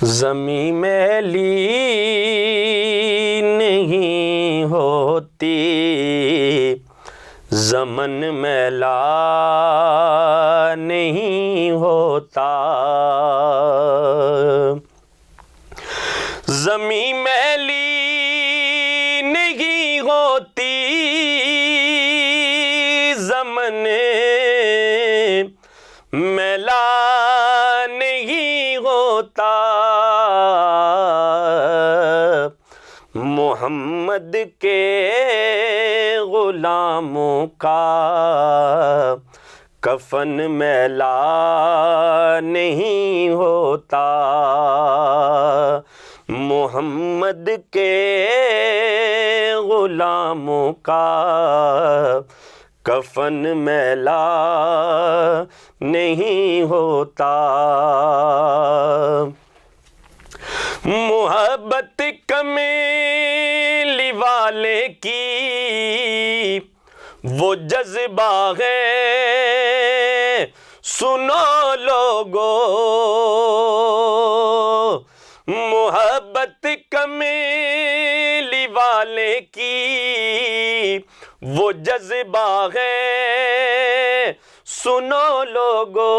زمین میلی نہیں ہوتی، زمن میلا نہیں ہوتا، زمین میلی نہیں ہوتی، زمن میلا نہیں ہوتا، محمد کے غلاموں کا کفن میلا نہیں ہوتا، محمد کے غلاموں کا کفن میلا نہیں ہوتا، محبت کمیلی والے کی وہ جذبہ ہے، سنو لوگو، محبت کمیلی والے کی وہ جذبہ ہے، سنو لوگو،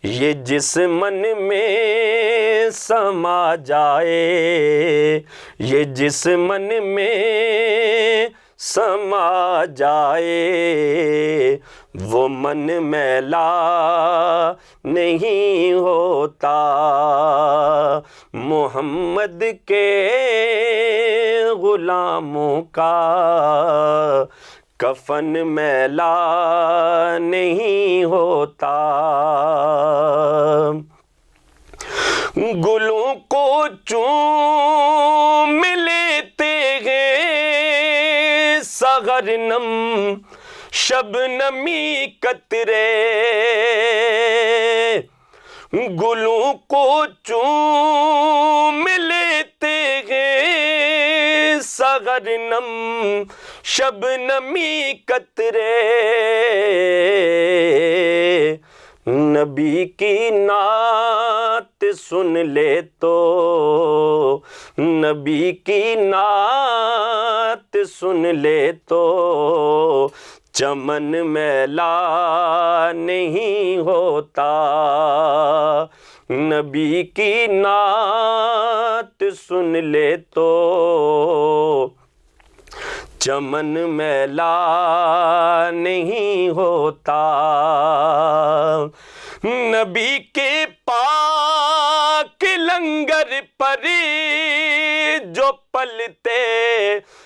یہ جس من میں سما جائے، یہ جس من میں سما جائے، وہ من میلا نہیں ہوتا، محمد کے غلاموں کا کفن میلا نہیں ہوتا، گلوں کو چوم لیتے ہیں سحر نم شبنمی قطرے، گلوں کو چوم لیتے ہیں سحر نم شبنمی قطرے، نبی کی نعت سن لے تو، نبی کی نعت سن لے تو چمن میلا نہیں ہوتا، نبی کی نعت سن لے تو چمن میلا نہیں ہوتا، نبی کے پاک لنگر پر جو پلتے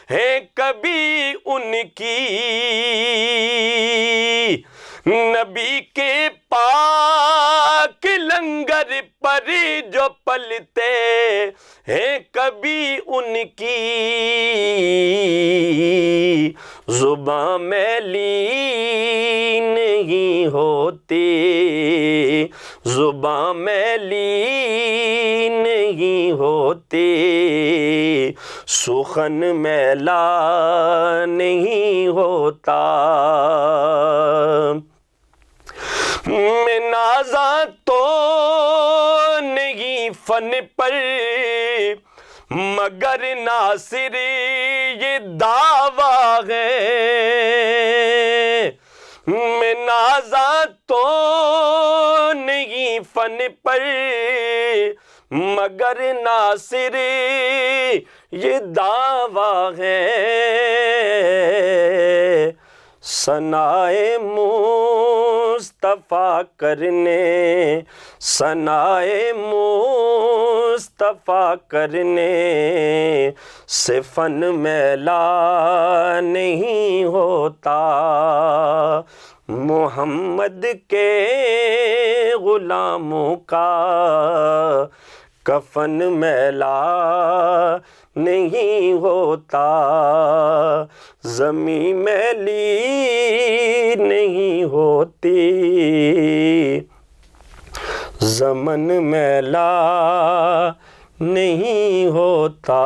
ہیں کبھی ان کی، نبی کے پاک لنگر پر جو پلتے ہیں کبھی ان کی، زباں میلی نہیں ہوتی، زباں میلی نہیں ہوتی، سخن میلا نہیں ہوتا، میں نازاں تو نہیں فن پر مگر ناصر یہ دعویٰ ہے، میں نازاں تو نہیں فن پر مگر ناصر یہ دعویٰ ہے، ثنائے مصطفیٰ کرنے، ثنائے مصطفیٰ کرنے سے فن میلا نہیں ہوتا، محمد کے غلاموں کا کفن میلا نہیں ہوتا، زمین میلی نہیں ہوتی، زمن میلا نہیں ہوتا۔